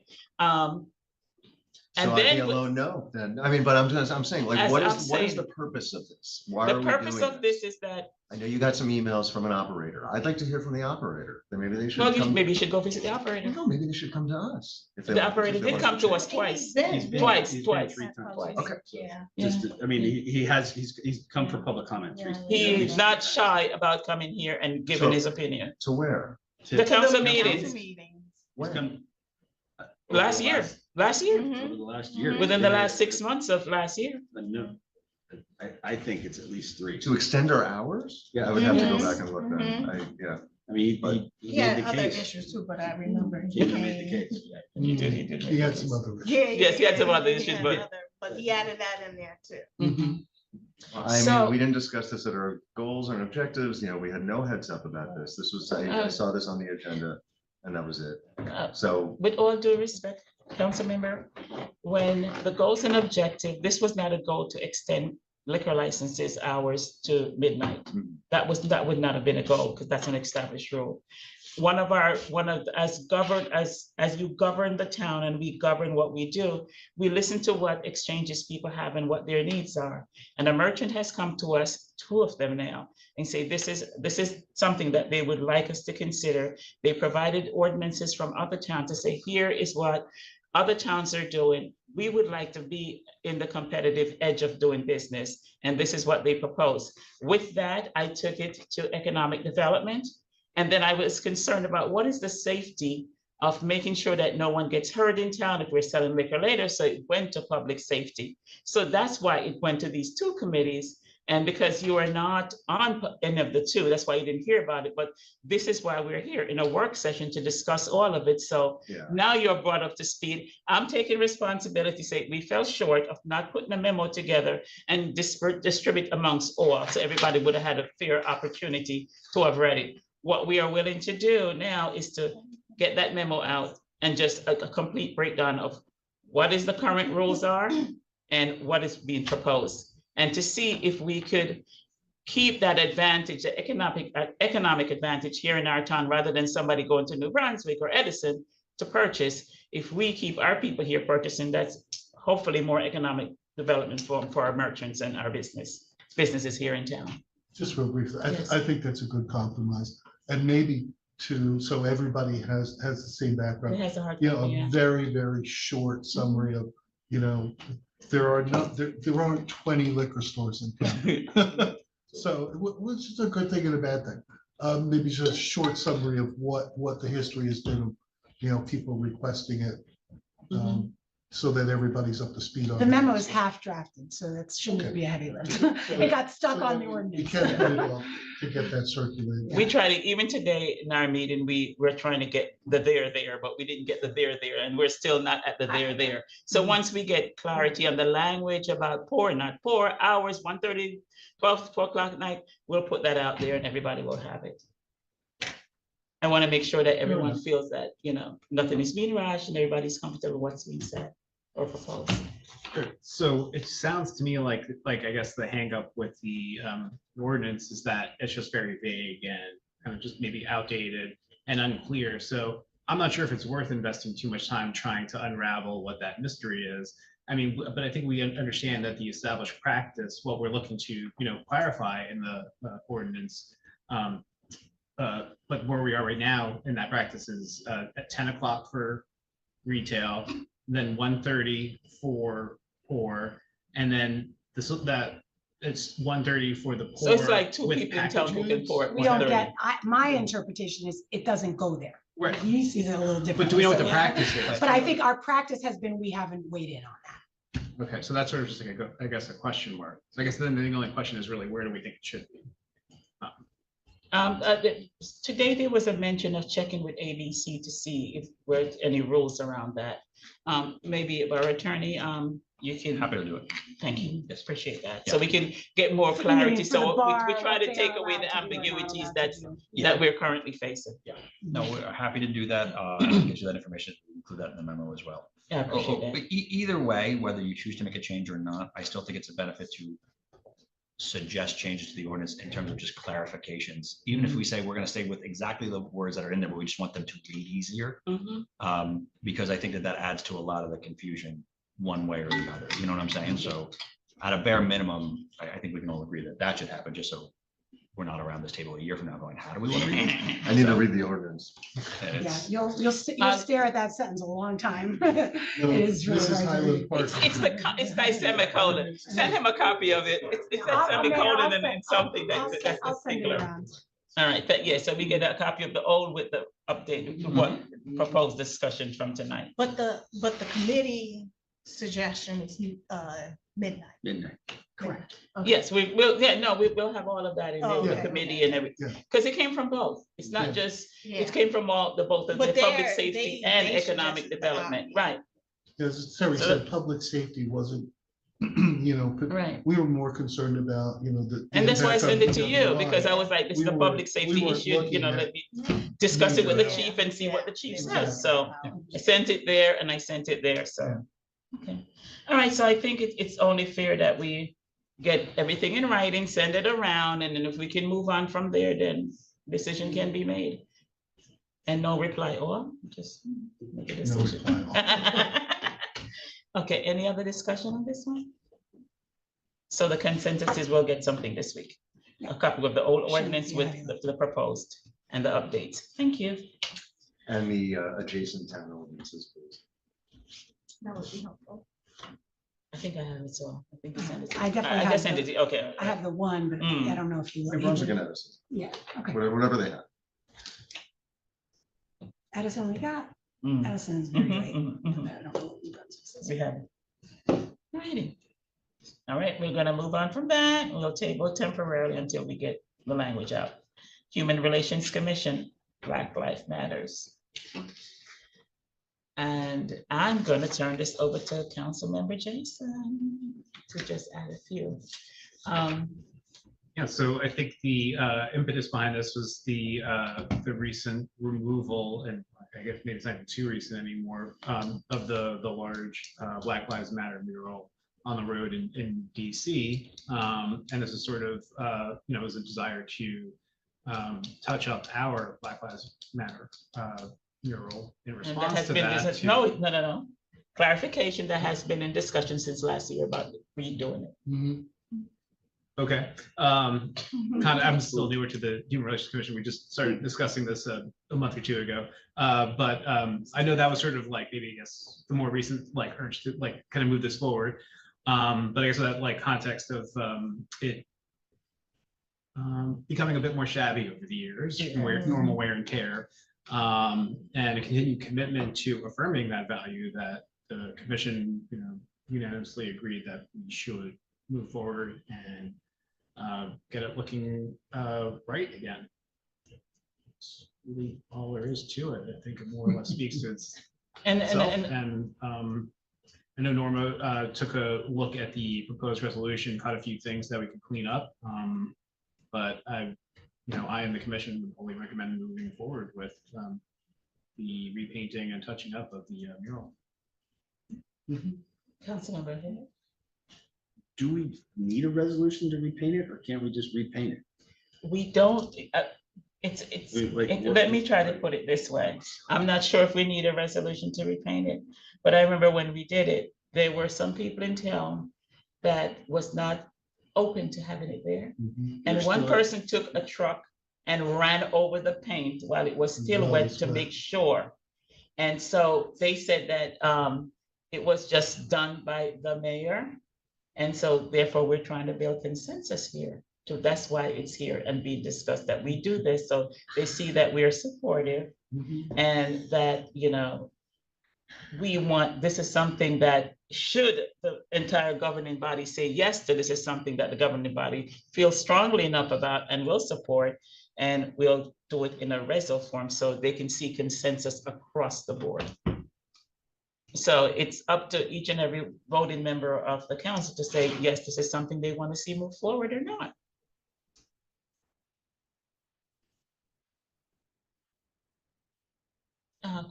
So And I'd be then a lone no then. I mean, but I'm saying, like, As what I'm is saying, the purpose of this? Why the are we purpose doing of this is that, I know you got some emails from an operator. I'd like to hear from the operator. Then maybe they should well, come. maybe you should go visit the operator. No, maybe they should come to us. if they The want- if operator they did want come to change. us twice. He's been- Twice, he's been twice. 3 times. Twice. Okay. Yeah. Just, I mean, he's come for public comment. Yeah. He's not shy about coming here and giving So- his opinion. To where? The council The meetings, meetings. He's come last year, over Mhm. the last year. within the last 6 months of last year. No, I think it's at least 3. To extend our hours? Yeah. I would have to go Mhm. back and look then. Yeah. I mean, But- he Yeah, made the other case. issues too, but I remember. He even made the case. You did, he did. He had some other. Yeah. Yes, he had some other he issues, had but- other- But he added that in there too. Mhm. I So- mean, we didn't discuss this at our goals and objectives. You know, we had no heads up about this. This was, I saw this on the agenda and that was it. So, With all due respect, council member, when the goals and objective, this was not a goal to extend liquor licenses hours to midnight. Mhm. That would not have been a goal, because that's an established rule. As you govern the town and we govern what we do, we listen to what exchanges people have and what their needs are. And a merchant has come to us, 2 of them now, and say, this is something that they would like us to consider. They provided ordinances from other towns to say, here is what other towns are doing. We would like to be in the competitive edge of doing business, and this is what they propose. With that, I took it to economic development. And then I was concerned about what is the safety of making sure that no one gets hurt in town if we're selling liquor later. So it went to public safety. So that's why it went to these 2 committees. And because you are not on any of the 2, that's why you didn't hear about it. But this is why we're here in a work session to discuss all of it. So yeah. now you're brought up to speed. I'm taking responsibility, say we fell short of not putting a memo together and distribute amongst all. So everybody would have had a fair opportunity to have read it. What we are willing to do now is to get that memo out and just a complete breakdown of what is the current rules are and what is being proposed. And to see if we could keep that advantage, the economic advantage here in our town, rather than somebody going to New Brunswick or Edison to purchase. If we keep our people here purchasing, that's hopefully more economic development for our merchants and our businesses here in town. Just real briefly, Yes. I think that's a good compromise. And maybe so everybody has the same It background. has a hard You time, know, yeah. a very, very short summary of, you know, there aren't 20 liquor stores in town. So, which is a good thing and a bad thing. Maybe just a short summary of what the history has been, you know, people requesting it. So that everybody's up to speed on. The it. memo is half drafted, so that shouldn't Okay. be a heavy lift. It got stuck on the You ordinance. can't put it off to get that circulated. We tried to, even today in our meeting, we were trying to get the there, but we didn't get the there, and we're still not at the there. So once we get clarity on the language about pour, not pour, hours, 1:30, 12 o'clock at night, we'll put that out there and everybody will have it. I want to make sure that everyone feels that, you know, nothing is being rushed and everybody's comfortable with what's being said or proposed. Sure. So it sounds to me like I guess the hangup with the ordinance is that it's just very vague and kind of just maybe outdated and unclear. So I'm not sure if it's worth investing too much time trying to unravel what that mystery is. I mean, but I think we understand that the established practice, what we're looking to, you know, clarify in the ordinance. But where we are right now in that practice is at 10 o'clock for retail, then 1:30 for pour, and then that it's 1:30 for the pour. So it's like two with people in town packaged who can goods. pour at We don't 1:30. get, my interpretation is it doesn't go there. Right. He sees it a little different. But do we know what the practice is? But I think our practice has been, we haven't weighed in on that. Okay, so that's sort of just like I guess a question mark. So I guess then the only question is really where do we think it should be? Today there was a mention of checking with ABC to see if there's any rules around that. Maybe our attorney, you can. Happy to do it. Thank you, Yes. appreciate that. Yeah. So we can get more For clarity. the So bar, we try what to they take are away allowed the to do and not ambiguities allowed to do. that we're currently facing. No, we're happy to do that. I'll get you that information, include that in the memo as well. Yeah, I appreciate that. But either way, whether you choose to make a change or not, I still think it's a benefit to suggest changes to the ordinance in terms of just clarifications. Even if we say we're going to stay with exactly the words that are in there, but we just want them to read easier. Because I think that adds to a lot of the confusion one way or the other. You know what I'm saying? So at a bare minimum, I think we can all agree that that should happen, just so we're not around this table a year from now going, how do we want to read it? I need to read the ordinance. Yeah, It's- you'll stare at that sentence a long time. It is really This is hard to Highland read. Park. It's the semicolon. Send him a copy of it. It's that semicolon and then something that's I'll send it singular. around. All right, yeah, so we get a copy of the old with the updated, what proposed discussion from tonight. But the committee suggestion is midnight. Midnight. Correct. Yes, we will, we'll have all of that in there, Oh, the okay. committee and everything, Yeah. because it came from both. It's Yeah. not just, Yeah. it came from both of the But public they're- safety they and economic suggested the development, option. right, As Terry So said, public safety wasn't, you know, right. we were more concerned about, you know, the. And that's why I impact on sent it to the you, line. because I was like, this is We a weren't- public we safety weren't issue, you looking know, at- let me discuss it with the Yeah. chief and see what the chief Yeah. says, so. I sent it there and I sent it there, so. Okay, all right, so I think it's only fair that we get everything in writing, send it around, and then if we can move on from there, then decision can be made. And no reply, or just make a No decision. reply. Okay, any other discussion on this one? So the consensus is we'll get something this week. A copy of the old ordinance with the proposed and the updates. Thank you. And the adjacent town ordinances, please. That would be helpful. I think I have it, so I think I sent it. to I you. definitely I have just sent the- it to you, okay. I have the one, but I don't know if you. New Brunswick and Edison, Yeah, okay. whatever they have. Edison we got. Mm. Edison is very Mhm, great. mhm, mhm. I don't know what New Brunswick says. We have it. Alrighty. All right, we're gonna move on from that. We'll table temporarily until we get the language out. Human Relations Commission, Black Lives Matters. And I'm gonna turn this over to Councilmember Jason to just add a few. Yeah, so I think the impetus behind this was the recent removal, and I guess maybe it's not even too recent anymore, of the large Black Lives Matter mural on the road in DC. And this is sort of, was a desire to touch up our Black Lives Matter mural in And that response has to been, that. no. Clarification that has been in discussion since last year about redoing it. Mhm. Okay, kind of, I'm still newer to the Human Relations Commission. We just started discussing this a month or two ago. But I know that was sort of like maybe, I guess, the more recent like urge to like kind of move this forward. But I guess that like context of it becoming a bit more shabby over the years, normal wear and tear, and a continued commitment to affirming that value that the commission, unanimously agreed that we should move forward and get it looking right again. That's really all there is to it. I think it more or less speaks to itself. And I know Norma took a look at the proposed resolution, caught a few things that we could clean up. But I and the commission would only recommend moving forward with the repainting and touching up of the mural. Councilmember Hill. Do we need a resolution to repaint it, or can't we just repaint it? We don't, let me try to put it this way. I'm not sure if we need a resolution to repaint it, but I remember when we did it, there were some people in town that was not open to having it there. And one person took a truck and ran over the paint while it was still wet to make sure. And so they said that it was just done by the mayor. And so therefore we're trying to build consensus here. So that's why it's here and being discussed that we do this. So they see that we are supportive and that, we want, this is something that should the entire governing body say yes to, this is something that the governing body feels strongly enough about and will support, and we'll do it in a resol form so they can see consensus across the board. So it's up to each and every voting member of the council to say, yes, this is something they want to see move forward or not.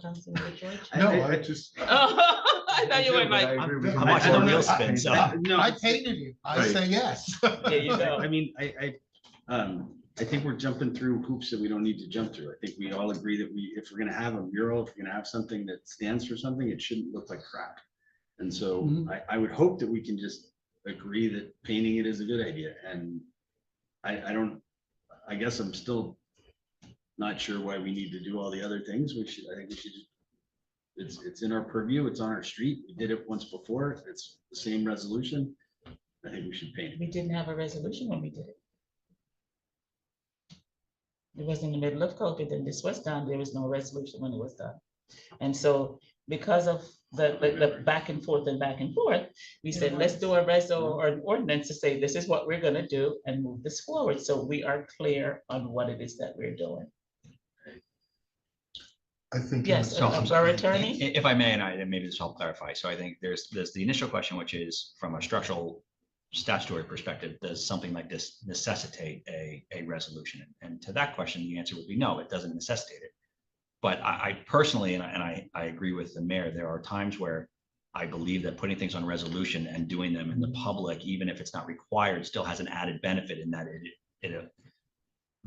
Councilmember George? No, I just, I thought you were like, I'm watching the wheel spin, so. No, I painted you. I say yes. there you go. I mean, I think we're jumping through hoops that we don't need to jump through. I think we all agree that if we're gonna have a mural, if we're gonna have something that stands for something, it shouldn't look like crap. And so I would hope that we can just agree that painting it is a good idea. And I guess I'm still not sure why we need to do all the other things. I think we should it's in our purview, it's on our street. We did it once before. It's the same resolution. I think we should paint it. We didn't have a resolution when we did it. It was in the middle of COVID and this was done. There was no resolution when it was done. And so because of the back and forth, we said, let's do a resol or an ordinance to say, this is what we're gonna do and move this forward. So we are clear on what it is that we're doing. I think. Yes, So our attorney. If I may, and maybe this will help clarify. So I think there's the initial question, which is from a structural statutory perspective, does something like this necessitate a resolution? And to that question, the answer would be no, it doesn't necessitate it. But I personally, and I agree with the mayor, there are times where I believe that putting things on resolution and doing them in the public, even if it's not required, still has an added benefit in that it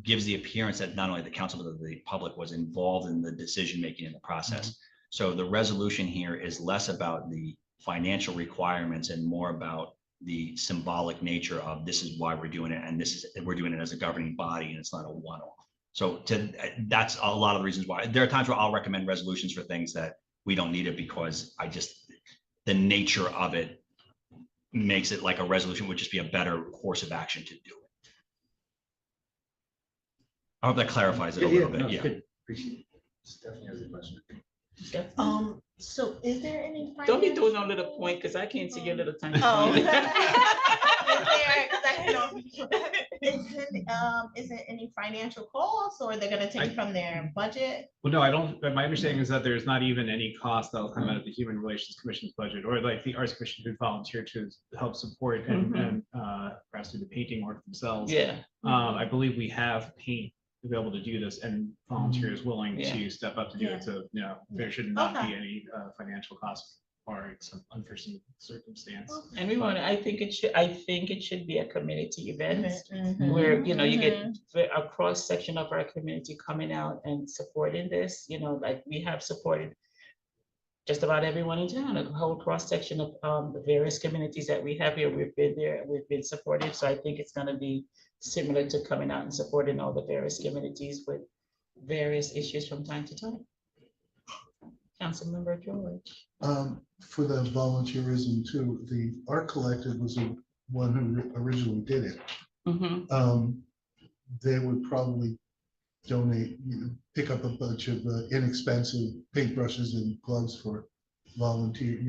gives the appearance that not only the council, but the public was involved in the decision-making in the process. So the resolution here is less about the financial requirements and more about the symbolic nature of this is why we're doing it. And we're doing it as a governing body and it's not a one-off. So that's a lot of the reasons why. There are times where I'll recommend resolutions for things that we don't need it because the nature of it makes it like a resolution would just be a better course of action to do it. I hope that clarifies it a little bit. No, Yeah. good. Appreciate it. Stephanie has a question. So is there any? Don't be doing no little point because I can't see your little tiny Oh. point. Is it any financial cost or they're gonna take from their budget? Well, no, I don't, but my understanding is that there's not even any cost that'll come out of the Human Relations Commission's budget or like the Arts Commission who volunteer to help support and perhaps do the painting work themselves. Yeah. I believe we have paint available to do this and volunteers willing to step up to do it. So, there should not be any financial cost or some unforeseen circumstance. And we want to, I think it should be a community event where, you get a cross section of our community coming out and supporting this, like we have supported just about everyone in town, a whole cross section of the various communities that we have here. We've been there, and we've been supportive. So I think it's gonna be similar to coming out and supporting all the various communities with various issues from time to time. Councilmember George. For the volunteerism too, the art collective was the one who originally did it. Mhm. They would probably donate, pick up a bunch of inexpensive paintbrushes and gloves for volunteer,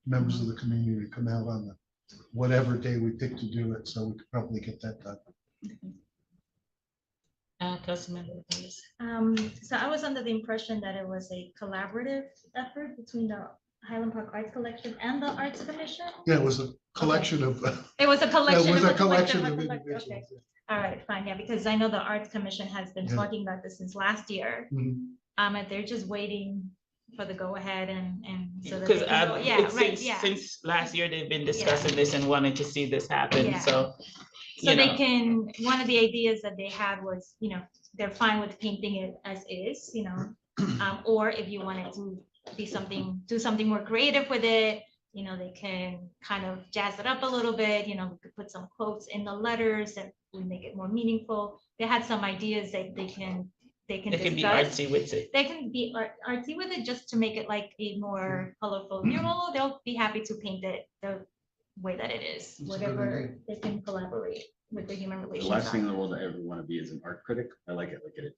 members of the community to come out on the whatever day we pick to do it, so we could probably get that done. Councilmember Davis. So I was under the impression that it was a collaborative effort between the Highland Park Arts Collective and the Arts Commission. Yeah, it was a collection of. It was a Yeah, collection. it was of a collection of collective, individuals. okay. All right, fine, yeah, because I know the Arts Commission has been Yeah. talking about this since last year. Mhm. And they're just waiting for the go ahead and so that Because they can go, yeah, right, yeah. since last year, they've been discussing this and wanting to see this happen, Yeah. so. So you they know. can, one of the ideas that they had was, they're fine with painting it as is, or if you wanted to do something more creative with it, they can kind of jazz it up a little bit, we could put some quotes in the letters that would make it more meaningful. They had some ideas that they can It can be discuss. artsy with it. They can be artsy with it just to make it like a more colorful mural. They'll be happy to paint it the way that it is, That's a good whatever idea. they can collaborate with the human The relations. last thing in on. the world I ever want to be is an art critic. I like it,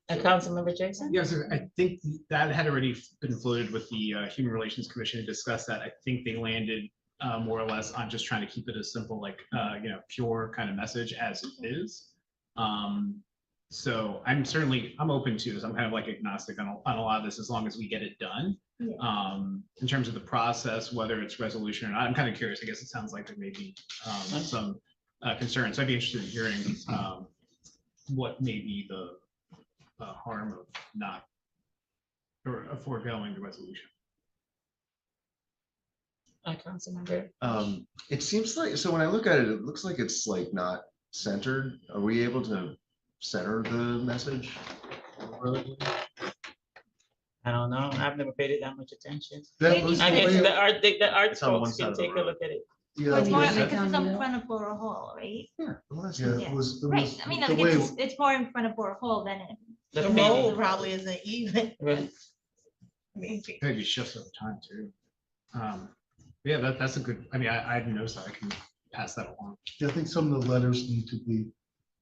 Councilmember Jason? Yeah, so I think that had already been floated with the Human Relations Commission to discuss that. I think they landed more or less on just trying to keep it as simple, like, pure kind of message as it is. So I'm open to this. I'm kind of like agnostic on a lot of this, as long as we get it done. Yeah. In terms of the process, whether it's resolution or not, I'm kind of curious. I guess it sounds like there may be some concerns. So I'd be interested in hearing what may be the harm of not or of foregoing the resolution. Councilmember. It seems like, so when I look at it, it looks like it's like not centered. Are we able to center the message? I don't know. I've never paid it that much attention. That was the I guess way, the art It's on one folks side can of the take a road. look at it. yeah, Well, it's it more, was- because it's down in the front of Borough Hall, right? Yeah. Well, that's yeah, good. it was, Right, I mean, the way, it's more in front of Borough Hall than it. The The painting. road probably isn't even. Right. Maybe shifts over time too. Yeah, that's a good, I didn't notice that. I can pass that along. I think some of the letters need to be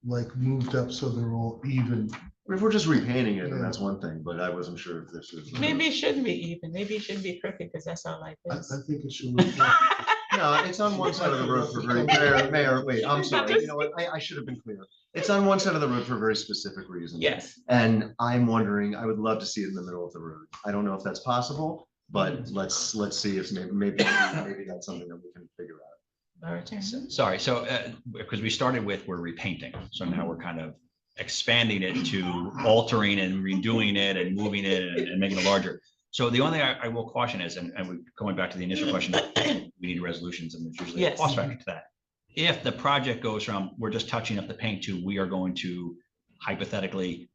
like moved up so they're all even. If we're just repainting it, then Yeah. that's one thing, but I wasn't sure if this is. Maybe it shouldn't be even. Maybe it shouldn't be crooked because that's all like I this. think it should. reflect- No, it's on one side of the road for very, Mayor, wait, I'm sorry, you know what, I should have been clear. It's on one side of the road for very specific reasons. Yes. And I'm wondering, I would love to see it in the middle of the road. I don't know if that's possible, but let's see if maybe that's something that we can figure out. Our turn. Sorry, so, because we started with, we're repainting, so now we're kind of expanding it to altering and redoing it and moving it and making it larger. So the only thing I will caution is, and we're going back to the initial question, we need resolutions and there's usually a Yes. cost factor to that. If the project goes from, we're just touching up the paint to, we are going to hypothetically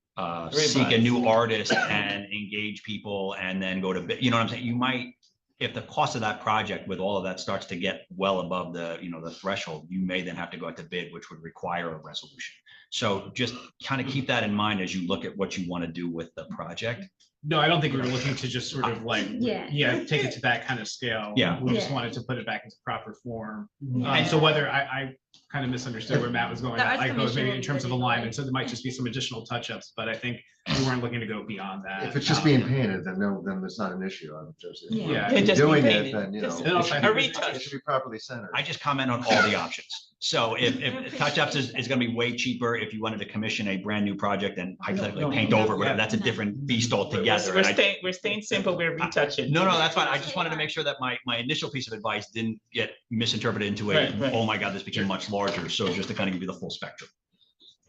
seek a Revise. new artist and engage people and then go to bid, you know what I'm saying? You might, if the cost of that project with all of that starts to get well above the, the threshold, you may then have to go out to bid, which would require a resolution. So just kind of keep that in mind as you look at what you want to do with the project. No, I don't think we were looking to just sort of like, Yeah. take it to that kind of scale. Yeah. We just Yeah. wanted to put it back into proper form. Yeah. So whether I kind of misunderstood where Matt was going, The Arts I was maybe in Commission terms of will be alignment, so there might just be some additional touch-ups, but I think we weren't looking to go beyond that. If it's just being painted, then no, then it's not an issue. I'm just. Yeah. Yeah. If you're Just be doing it, painted. then, Just- And also, I it think should be- a it should be properly centered. I just comment on all the options. So if touch-ups is gonna be way cheaper, if you wanted to commission a brand new project and hypothetically No, paint no, over, whatever, yeah. that's a different beast altogether. We're And I- staying simple. We're retouching. No, that's fine. I just wanted to make sure that my initial piece of advice didn't get misinterpreted into a, Right. oh my God, this became much larger. So just to kind of give you the full spectrum.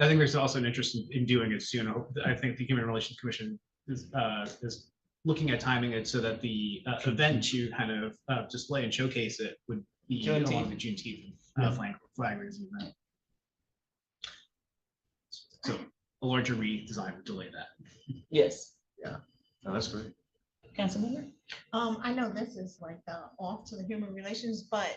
I think there's also an interest in doing it soon. I think the Human Relations Commission is looking at timing it so that the event to kind of display and showcase it would be along the Juneteenth flag raising event. So a larger redesign would delay that. Yes. No, that's great. Councilmember? I know this is like off to the human relations, but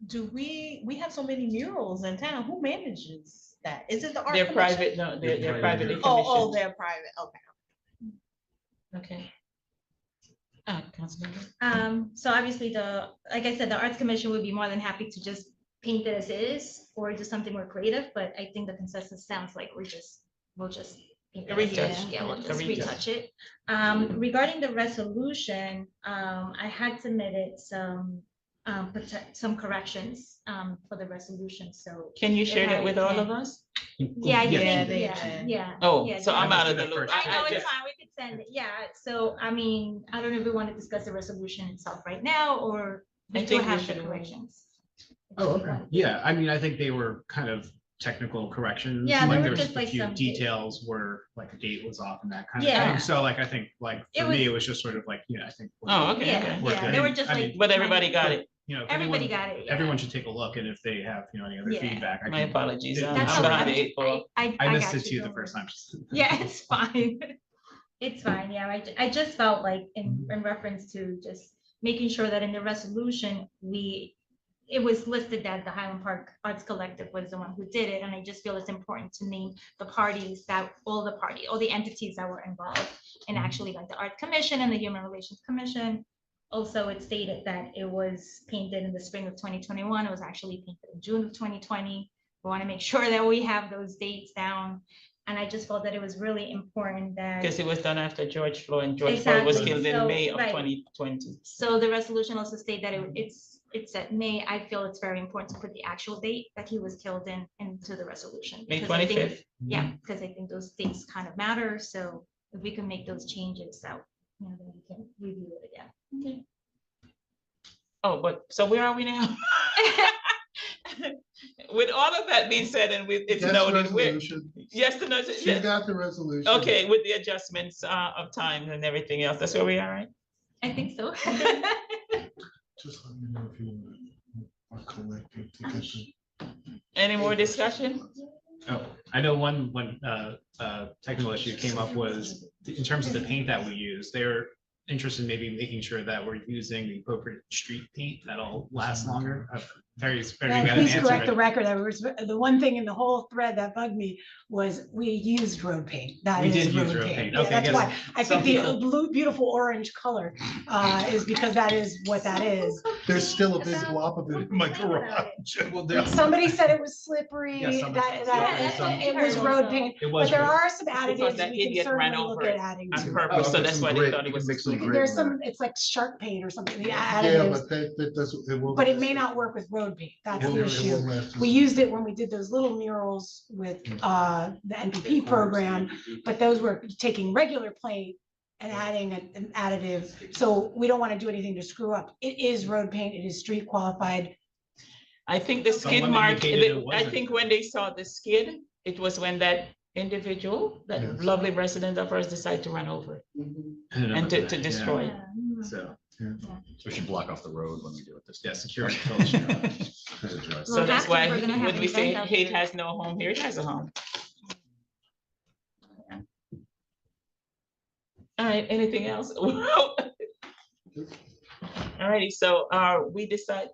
do we have so many murals in town? Who manages that? Is it the art They're commission? private, no, they're They're privately private. Oh, commissioned. they're private, okay. Okay. Councilmember? So obviously like I said, the Arts Commission would be more than happy to just paint it as is or do something more creative, but I think the consensus sounds like we'll just paint it as Retouch. is. Yeah, we'll A just retouch. retouch it. Regarding the resolution, I had submitted some corrections for the resolution, so. Can you share that with all of us? Yeah, I Yeah, think, they yeah, did. yeah. Oh, yeah, so they- I'm out of the the loop. first I know, it's just- fine, we could send it, yeah, so, I mean, I don't know if we want to discuss the resolution itself right now, or I we do think we have the should. corrections. Oh, okay. Yeah, I mean, I think they were kind of technical corrections. Yeah, they Like were there's just a like few some details where like a date was off and that kind of Yeah. thing. So like, I think like It for me, was- it was just sort of like, I think. Oh, okay, Yeah, okay. We're yeah, good. they were just I mean, like. But everybody got it. If Everybody anyone- got it, yeah. Everyone should take a look, and if they have, any other Yeah. feedback. I My can- apologies. That's I'm That's all behind right. the eight ball. I missed got it too the don't first worry. time. Yeah, it's fine. It's fine, yeah, I just felt like in reference to just making sure that in the resolution, it was listed that the Highland Park Arts Collective was the one who did it, and I just feel it's important to name the parties all the entities that were involved, and actually like the Art Commission and the Human Relations Commission. Also, it stated that it was painted in the spring of 2021, it was actually painted in June of 2020. We want to make sure that we have those dates down, and I just felt that it was really important that. Because it was done after George Floyd, and George Floyd was Exactly. killed in So, May of right. 2020. So the resolution also state that it's at May. I feel it's very important to put the actual date that he was killed into the resolution. May because I think- 25th. Yeah, because I think those dates kind of matter. So if we can make those changes, then we can review it again. Okay. Oh, but, so where are we now? With all of that being said, and with, it's Yes, noted, resolution. yes, to no, She yes. got the resolution. Okay, with the adjustments of time and everything else, that's where we are, right? I think so. Just let me know if you are collecting to get the. Any more discussion? Oh, I know one technical issue came up was in terms of the paint that we use, they're interested in maybe making sure that we're using the appropriate street paint that'll last longer. Very, very Yeah, good please answer. correct the but record. That was the one thing in the whole thread that bugged me was we used road paint. That We is did use road paint. Yeah, Okay, I that's guess why. I some think the people- blue, beautiful orange color is because that is what that is. There's still a big blob of it in my garage. Well, there- Somebody said it was slippery, Yeah, some- that that's what it I was heard road also. paint. It But was there road. are some Because additives that we can idiot ran certainly look over at it adding on to. purpose, so that's why they thought it was. Mix some grit There's in some, it's like shark paint or something, the Yeah, additives, but that doesn't, it won't. but it may not work with road paint. That's It the won't issue. last as We long. used it when we did those little murals with the NPP program, but those were taking regular paint and adding an additive. So we don't want to do anything to screw up. It is road paint, it is street qualified. I think the skid Someone mark, indicated it I wasn't. think when they saw the skid, it was when that individual, that Yes. lovely resident of ours decided to run over it and to Yeah. destroy it. Yeah. So, So we should block off the road when we do it this. yeah, time. security. filters. Apologize. So Well, that's that's why what we're gonna have when we an say event out hate there. has no home, here it has a home. All right, anything else? Alrighty, so we decide,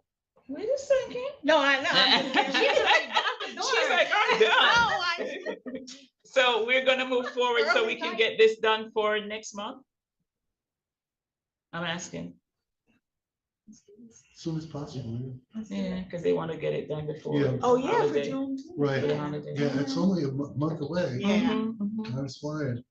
wait a second. No, I know. I'm just kidding. She's like, out the door. She's like, I'm done. Oh, I- So we're gonna move forward so we can get this done for next month? I'm asking, As Soon as possible, yeah, because they want to get it done before. Yeah. Oh, yeah, for holiday. June. yeah. Right, For the holiday. yeah, it's only a month away. Mhm, mhm. Time's flying.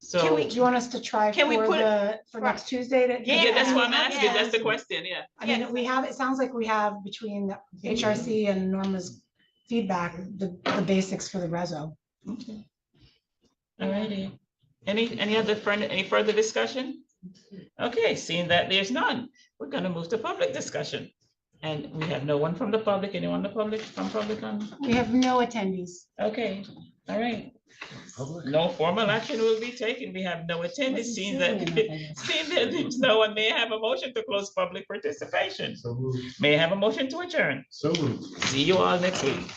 So, Do you want us to try Can we for put- for next Tuesday? yeah, that's what I'm asking, Yeah. that's the question, yeah. I mean, we have, it sounds like we have between the HRC and Norma's feedback, the basics for the reso. Okay. Alrighty, any further discussion? Okay, seeing that there's none, we're gonna move to public discussion. And we have no one from the public, anyone in the public, from public on, We have no attendees. okay, all right. Public. No formal action will be taken, we have no attendance, seeing that, seeing that there's no one, may I have a motion to close public participation. So moved. May I have a motion to adjourn? So moved. See you all next week.